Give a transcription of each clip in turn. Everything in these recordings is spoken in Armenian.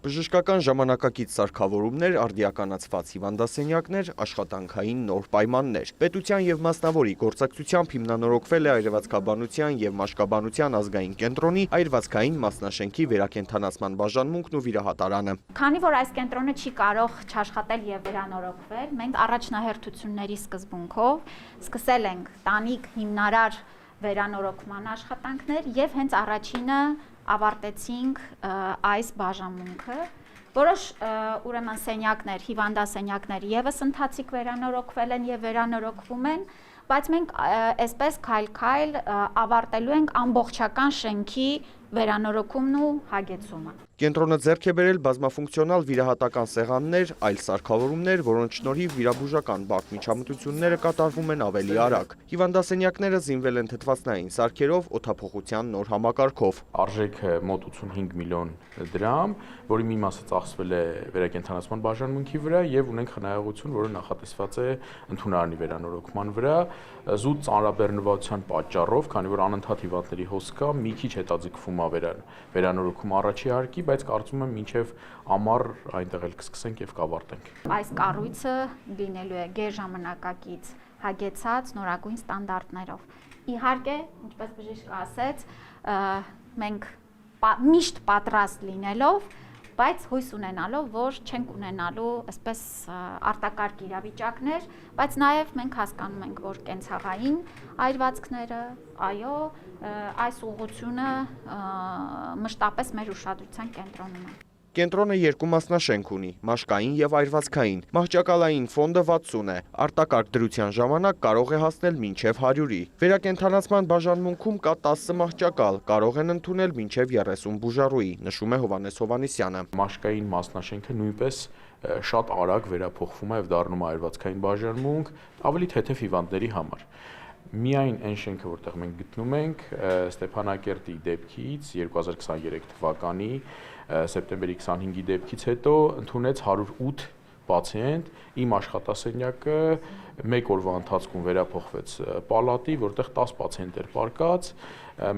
Բժշկական ժամանակակից սարքավորումներ, արդիականացված հիվանդասենյակներ, աշխատանքային նոր պայմաններ։ Պետության եւ մասնավորի գործակցությամբ հիմնանորոգվել է այրվածքաբանության եւ մաշկաբանության ազգային կենտրոնի այրվածքային մասնաշենքի վերակենդանացման բաժանմունքն ու վիրահատարանը։ Քանի որ այս կենտրոնը չի կարող չաշխատել եւ վերանորոգվել, մենք առաջնահերթությունների սկզբունքով սկսել ենք տանիք հիմնարար վերանորոգման աշխատանքներ եւ հենց առաջինը ավարտեցինք այս բաժանմունքը, որոշ ուրեմն սենյակներ, հիվանդասենյակներ եւս ընթացիկ վերանորոգվել են եւ վերանորոգվում են, բայց մենք այսպես քայլ-քայլ ավարտելու ենք ամբողջական շենքի վերանորոգումն ու հագեցումը։ Կենտրոնը ձեռք է բերել բազմաֆունկցիոնալ վիրահատական սեղաններ, այլ սարքավորումներ, որոնց շնորհիվ վիրաբուժական բարդ միջամտությունները կատարվում են ավելի արագ։ Հիվանդասենյակները զինվել են թթվածնային սարքերով, օդափոխության նոր համակարգով։ Արժեքը մոտ 85 միլիոն դրամ, որի մի մասը ծախսվել է վերակենդանացման բաժանմունքի վրա եւ ունենք խնայողություն, որը նախատեսված է ընդունարանի վերանորոգման վրա, զուտ ծանրաբեռնվածության պատճառով, քանի որ անընդհատ հիվանդների հոս կա, մի քիչ հետաձգվում է վերանորոգումը առաջի հարկի, բայց կարծում եմ մինչև ամառ այնտեղ էլ կսկսենք եւ կավարտենք։ Այս կառույցը լինելու է գերժամանակակից, հագեցած նորագույն ստանդարտներով։ Իհարկե, ինչպես բժիշկը ասեց, մենք միշտ պատրաստ լինելով, բայց հույս ունենալով, որ չենք ունենալու այսպես արտակարգ իրավիճակներ, բայց նաև մենք հասկանում ենք, որ կենցաղային այրվածքները, այո, այս ուղղությունը մշտապես մեր ուշադրության կենտրոնում է։ Կենտրոնը երկու մասնաշենք ունի՝ մաշկային եւ այրվածքային։ Մահճակալային ֆոնդը 60 է, արտակարգ դրության ժամանակ կարող է հասնել մինչև 100-ի։ Վերակենդանացման բաժանմունքում կա 10 մահճակալ, կարող են ընդունել մինչև 30 բուժառուի, նշում է Հովհաննես Հովհաննիսյանը։ Մաշկային մասնաշենքը նույնպես շատ արագ վերափոխվում է եւ դառնում է այրվածքային բաժանմունք, ավելի թեթև հիվանդների համար։ Միայն այն շենքը, որտեղ մենք գտնում ենք, Ստեփանակերտի դեպքից 2023 թվականի սեպտեմբերի 25-ի դեպքից հետո ընդունեց 108 պացիենտ, իմ աշխատասենյակը մեկ օրվա ընթացքում վերափոխվեց պալատի, որտեղ 10 պացիենտ էր պարկած,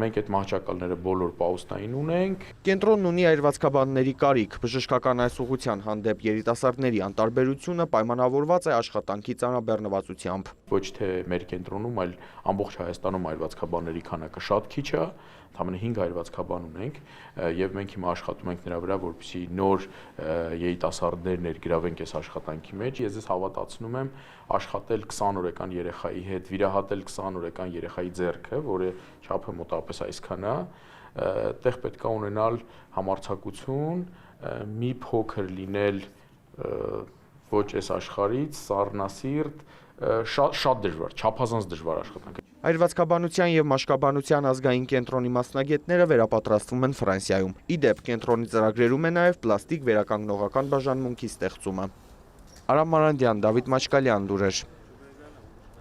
մենք այդ մահճակալները բոլոր պաուստային ունենք։ Կենտրոնն ունի այրվածքաբանների կարիք, բժշկական այս ուղղության հանդեպ երիտասարդների անտարբերությունը պայմանավորված է աշխատանքի ծանրաբեռնվածությամբ։ Ոչ թե մեր կենտրոնում, այլ ամբողջ Հայաստանում այրվածքաբանների քանակը շատ քիչ է, ընդամենը 5 այրվածքաբան ունենք եւ մենք հիմա աշխատում ենք նրա վրա, որպեսզի նոր երիտասարդներ ներգրավենք այս աշխատանքի մեջ։ Ես հավատացնում եմ աշխատել 20 օրեկան երեխայի հետ, վիրահատել 20 օրեկան երեխայի ձեռքը, որը չափը մոտավորապես այսքան է, այդտեղ պետք է ունենալ համարձակություն, մի փոքր լինել ոչ այս աշխարհից, սառնասիրտ, շատ դժվար, չափազանց դժվար աշխատանք։ Այրվածքաբանության եւ մաշկաբանության ազգային կենտրոնի մասնագետները վերապատրաստվում են Ֆրանսիայում։ Ի դեպ, կենտրոնի ծրագրերում է նաեւ պլաստիկ վերականգնողական բաժանմունքի ստեղծումը։ Արամ Մարանդյան, Դավիթ Մաչկալյան, լուրեր։